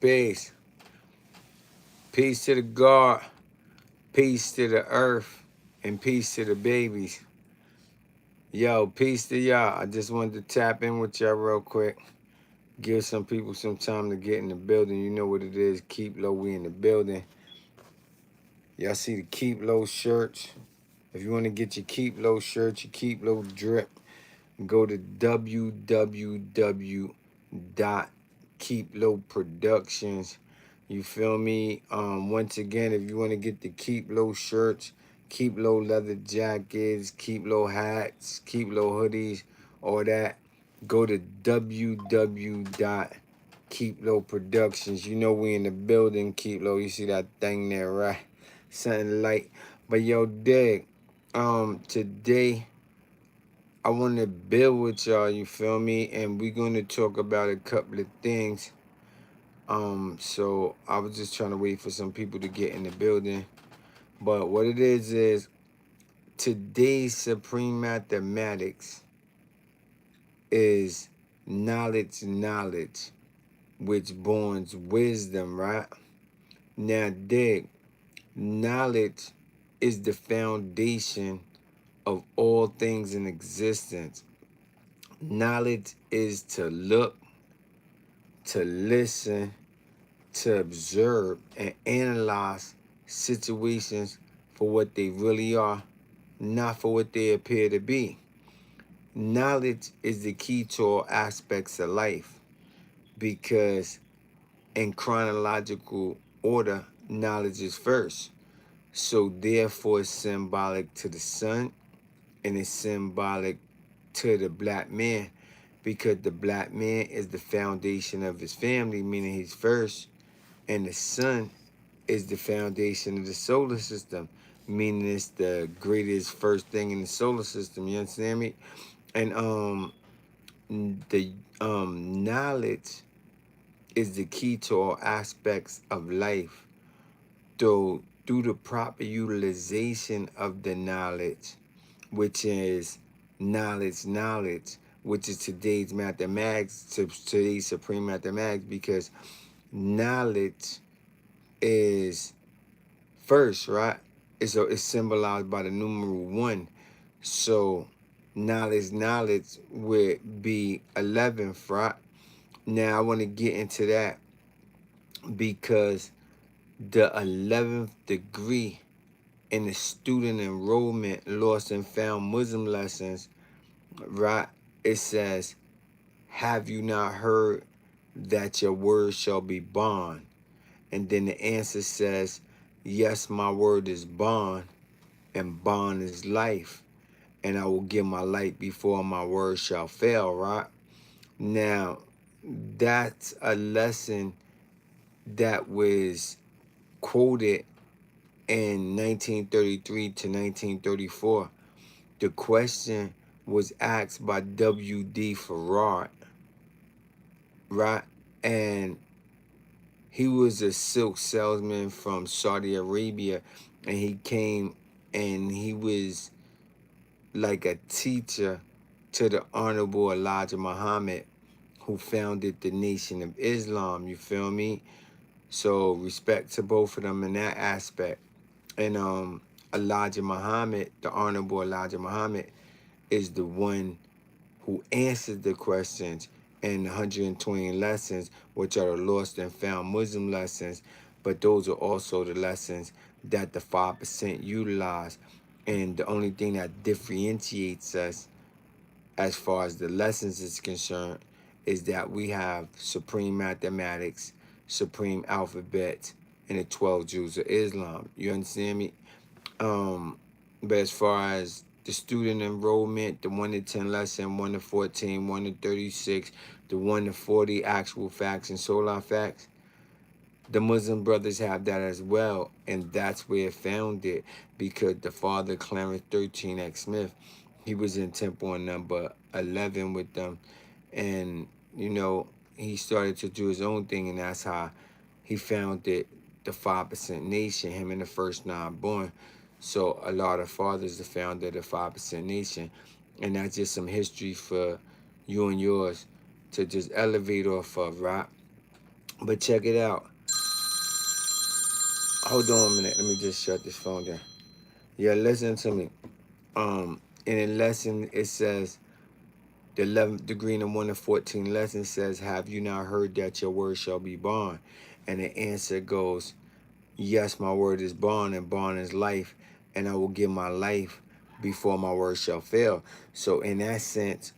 Peace. Peace to the God. Peace to the earth. And peace to the babies. Yo, peace to y'all. I just wanted to tap in with y'all real quick. Give some people some time to get in the building. You know what it is. Keep low. We in the building. Y'all see the Keep Low shirts. If you want to get your Keep Low shirts, your Keep Low drip, go to www.keeplowproductions. You feel me? Once again, if you want to get the Keep Low shirts, Keep Low leather jackets, Keep Low hats, Keep Low hoodies, all that, go to www.keeplowproductions. You know we in the building, Keep Low. You see that thing there, right? Something light. But yo, dig. Today I want to build with y'all, you feel me? And we're going to talk about a couple of things. So I was just trying to wait for some people to get in the building. But what it is today's supreme mathematics is knowledge, which borns wisdom, right? Now, dig, knowledge is the foundation of all things in existence. Knowledge is to look, to listen, to observe, and analyze situations for what they really are, not for what they appear to be. Knowledge is the key to all aspects of life because in chronological order, knowledge is first. So therefore, it's symbolic to the sun and it's symbolic to the black man because the black man is the foundation of his family, meaning he's first, and the sun is the foundation of the solar system, meaning it's the greatest first thing in the solar system. You understand me? And the knowledge is the key to all aspects of life. So through the proper utilization of the knowledge, which is knowledge, which is today's mathematics, today's supreme mathematics, because knowledge is first, right? It's symbolized by the numeral 1. So knowledge would be 11th, right? Now I want to get into that because the 11th degree in the student enrollment lost and found Muslim lessons, right? It says, have you not heard that your word shall be bond? And then the answer says, yes, my word is bond, and bond is life. And I will give my life before my word shall fail, right? Now, that's a lesson that was quoted in 1933 to 1934. The question was asked by W.D. Farrar, right? And he was a silk salesman from Saudi Arabia, and he came and he was like a teacher to the Honorable Elijah Muhammad, who founded the Nation of Islam, you feel me? So respect to both of them in that aspect. And Elijah Muhammad, the Honorable Elijah Muhammad, is the one who answered the questions in 120 lessons, which are the lost and found Muslim lessons, but those are also the lessons that the 5% utilize. And the only thing that differentiates us as far as the lessons is concerned is that we have supreme mathematics, supreme alphabet, and the 12 Jewels of Islam. You understand me? But as far as the student enrollment, the 1 to 10 lesson, 1 to 14, 1 to 36, the 1 to 40 actual facts and solar facts, the Muslim brothers have that as well, and that's where it founded because the father, Clarence 13X Smith, he was in temple on number 11 with them, and, you know, he started to do his own thing, and that's how he founded the 5% Nation, him and the first 9 born. So a lot of fathers are founder of the 5% Nation, and that's just some history for you and yours to just elevate off of, right? But check it out. Hold on a minute. Let me just shut this phone down. Yeah, listen to me. In a lesson, it says, the 11th degree in the 1 to 14 lesson says, have you not heard that your word shall be bond? And the answer goes, yes, my word is bond, and bond is life, and I will give my life before my word shall fail. So in that sense,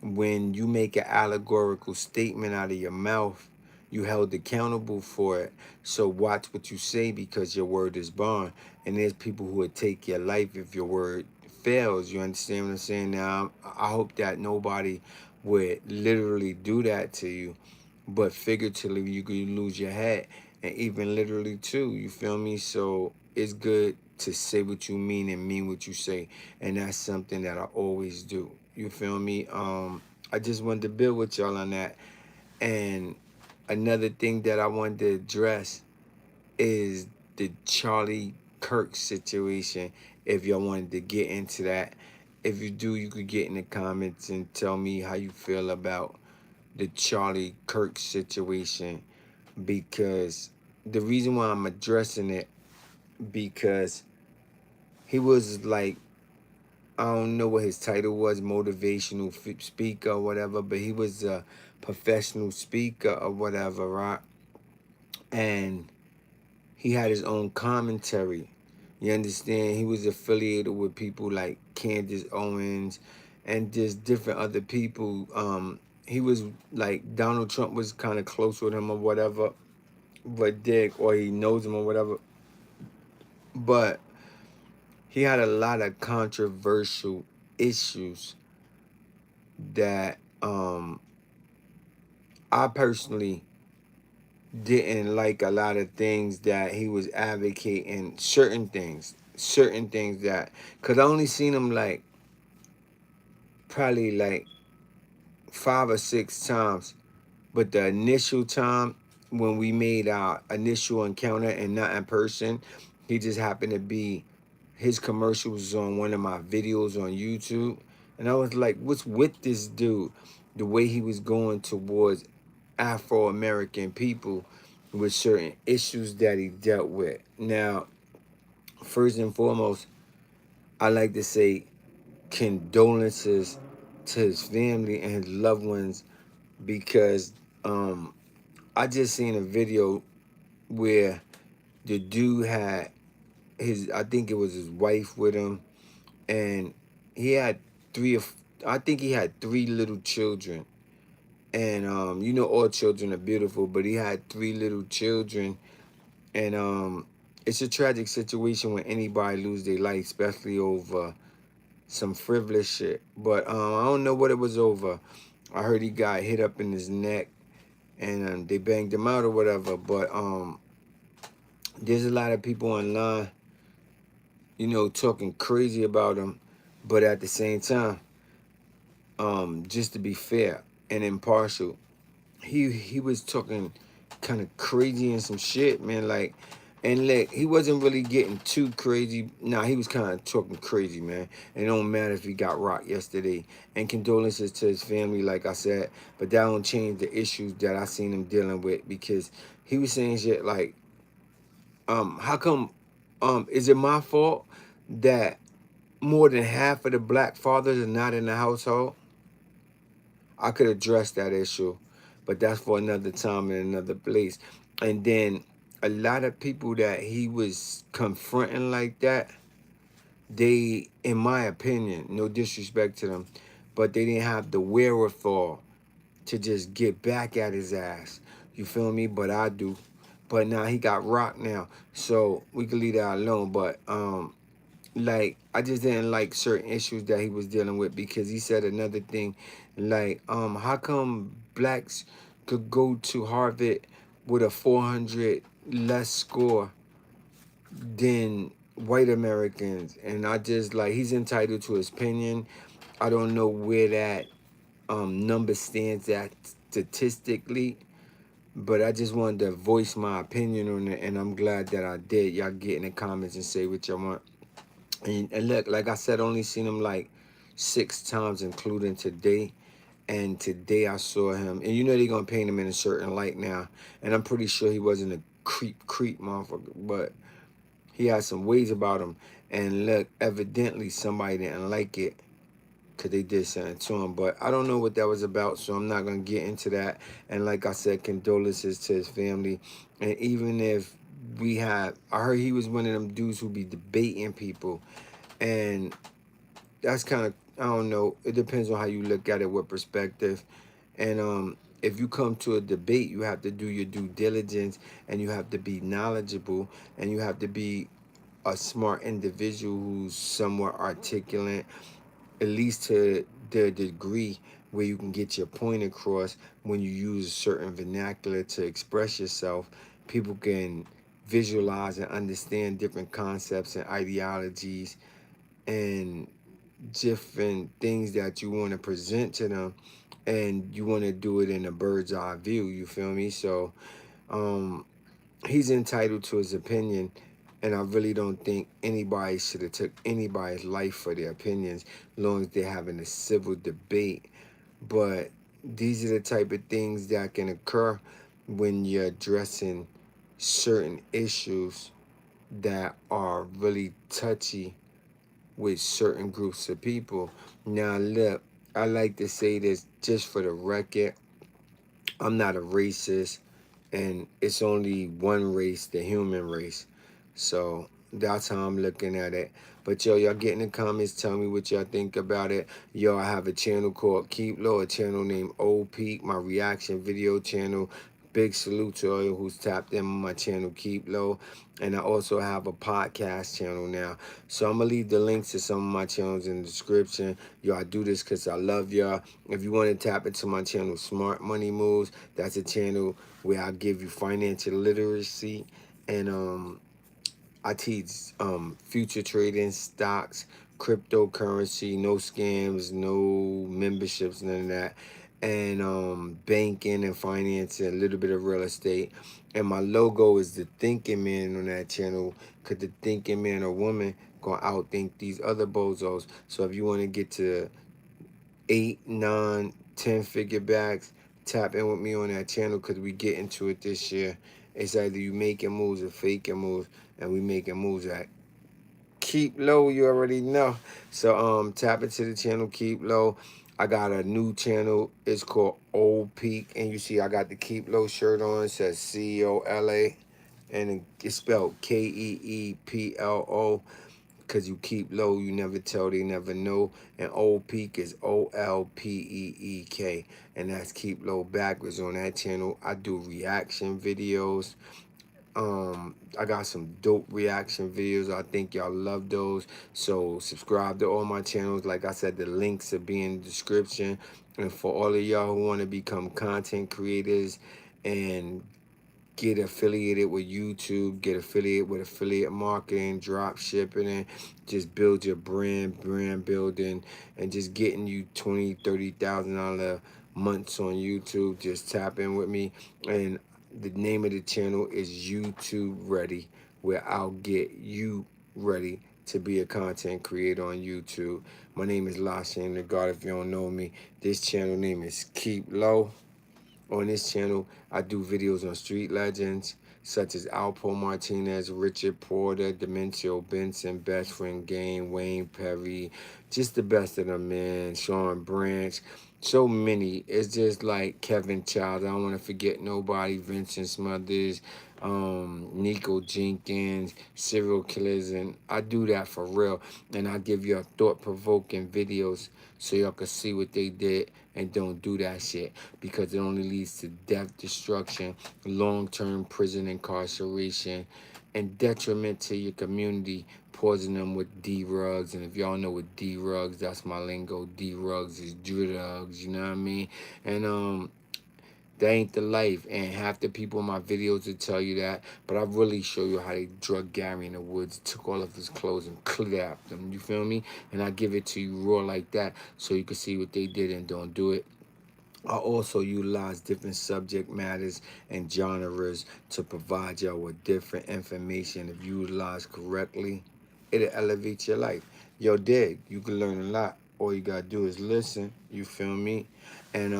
when you make an allegorical statement out of your mouth, you held accountable for it. So watch what you say, because your word is bond. And there's people who would take your life if your word fails. You understand what I'm saying? Now, I hope that nobody would literally do that to you, but figuratively you could lose your head, and even literally too. You feel me? So it's good to say what you mean and mean what you say, and that's something that I always do. You feel me? I just wanted to build with y'all on that. And another thing that I wanted to address is the Charlie Kirk situation. If y'all wanted to get into that, if you do, you could get in the comments and tell me how you feel about the Charlie Kirk situation, because the reason why I'm addressing it, because he was like, I don't know what his title was, motivational speaker or whatever, but he was a professional speaker or whatever, right? And he had his own commentary. You understand? He was affiliated with people like Candace Owens and just different other people. He was like, Donald Trump was kind of close with him or whatever, but Dick, or he knows him or whatever. But he had a lot of controversial issues that I personally didn't like. A lot of things that he was advocating, certain things that, because I only seen him like probably like 5 or 6 times. But the initial time when we made our initial encounter and not in person, he just happened to be, his commercial was on one of my videos on YouTube. And I was like, what's with this dude? The way he was going towards Afro-American people with certain issues that he dealt with. Now, first and foremost, I like to say condolences to his family and his loved ones, because I just seen a video where the dude had his, I think it was his wife with him, and he had I think he had 3 little children. And you know, all children are beautiful, but he had 3 little children. And it's a tragic situation when anybody lose their life, especially over some frivolous shit. But I don't know what it was over. I heard he got hit up in his neck, and they banged him out or whatever. But there's a lot of people online, you know, talking crazy about him. But at the same time, just to be fair and impartial, he was talking kind of crazy and some shit, man. Like, and like, he wasn't really getting too crazy. Nah, he was kind of talking crazy, man. And it don't matter if he got rocked yesterday. And condolences to his family, like I said. But that don't change the issues that I seen him dealing with, because he was saying shit like, how come, is it my fault that more than half of the black fathers are not in the household? I could address that issue, but that's for another time and another place. And then a lot of people that he was confronting like that, they, in my opinion, no disrespect to them, but they didn't have the wherewithal to just get back at his ass. You feel me? But I do. But now he got rocked now, so we can leave that alone. But like, I just didn't like certain issues that he was dealing with, because he said another thing like, how come blacks could go to Harvard with a 400 less score than white Americans? And I just like, he's entitled to his opinion. I don't know where that number stands at statistically, but I just wanted to voice my opinion on it, and I'm glad that I did. Y'all get in the comments and say what y'all want. And look, like I said, only seen him like 6 times, including today. And today I saw him, and you know they're gonna paint him in a certain light now. And I'm pretty sure he wasn't a creep motherfucker, but he had some ways about him. And look, evidently somebody didn't like it because they did something to him. But I don't know what that was about, so I'm not gonna get into that. And like I said, condolences to his family. And even if I heard he was one of them dudes who be debating people, and that's kind of, I don't know. It depends on how you look at it, what perspective. And if you come to a debate, you have to do your due diligence, and you have to be knowledgeable, and you have to be a smart individual who's somewhat articulate, at least to the degree where you can get your point across. When you use a certain vernacular to express yourself, people can visualize and understand different concepts and ideologies and different things that you want to present to them, and you want to do it in a bird's eye view. You feel me? So um he's entitled to his opinion, and I really don't think anybody should have took anybody's life for their opinions, as long as they're having a civil debate. But these are the type of things that can occur when you're addressing certain issues that are really touchy with certain groups of people. Now, look, I like to say this just for the record. I'm not a racist, and it's only one race, the human race. So that's how I'm looking at it. But yo, y'all get in the comments, tell me what y'all think about it. Yo, I have a channel called Keep Low, a channel named Old Peak, my reaction video channel. Big salute to all who's tapped in on my channel, Keep Low. And I also have a podcast channel now. So I'm going to leave the links to some of my channels in the description. Yo, I do this because I love y'all. If you want to tap into my channel, Smart Money Moves, that's a channel where I give you financial literacy, and I teach future trading, stocks, cryptocurrency, no scams, no memberships, none of that, and banking and finance, and a little bit of real estate. And my logo is the thinking man on that channel, because the thinking man or woman gonna outthink these other bozos. So if you want to get to 8, 9, 10 figure bags, tap in with me on that channel, because we get into it this year. It's either you making moves or faking moves, and we making moves at Keep Low. You already know. So tap into the channel, Keep Low. I got a new channel. It's called Old Peak, and you see I got the Keep Low shirt on. It says COLA, and it's spelled KEEPLO, because you keep low, you never tell, they never know. And Old Peak is OLPEEK, and that's keep low backwards. On that channel, I do reaction videos. I got some dope reaction videos. I think y'all love those. So subscribe to all my channels. Like I said, the links will be in the description. And for all of y'all who want to become content creators and get affiliated with YouTube, get affiliated with affiliate marketing, drop shipping, and just build your brand building, and just getting you $20,000-$30,000 months on YouTube. Just tap in with me. And the name of the channel is YouTube Ready, where I'll get you ready to be a content creator on YouTube. My name is La Shane the God. If you don't know me, this channel name is Keep Low. On this channel, I do videos on street legends such as Alpo Martinez, Richard Porter, Dementio Benson, Best Friend Game, Wayne Perry, just the best of them, man. Sean Branch, so many. It's just like Kevin Childs. I don't want to forget nobody. Vincent Smothers, Nico Jenkins, serial killers, and I do that for real. And I give you thought-provoking videos so y'all can see what they did and don't do that shit, because it only leads to death, destruction, long-term prison incarceration, and detriment to your community, poisoning them with D-rugs. And if y'all know what D-rugs, that's my lingo. D-rugs is drugs, you know what I mean? And that ain't the life, and half the people in my videos will tell you that, but I really show you how they drug Gary in the woods, took all of his clothes and kidnapped them, you feel me? And I give it to you raw like that, so you can see what they did and don't do it. I also utilize different subject matters and genres to provide y'all with different information. If utilized correctly, it'll elevate your life. Yo, dig, you can learn a lot. All you gotta do is listen. You feel me? And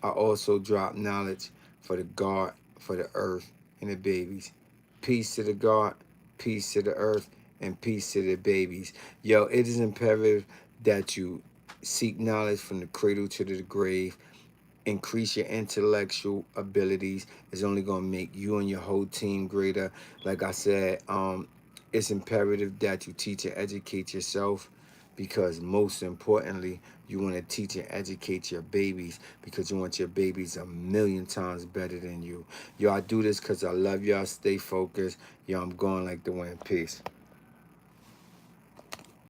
I also drop knowledge for the God, for the earth, and the babies. Peace to the God, peace to the earth, and peace to the babies. Yo, it is imperative that you seek knowledge from the cradle to the grave. Increase your intellectual abilities. Is only going to make you and your whole team greater. Like I said, it's imperative that you teach and educate yourself, because most importantly, you want to teach and educate your babies, because you want your babies a million times better than you. Yo, I do this because I love y'all. Stay focused. Yo, I'm going like the wind. Peace.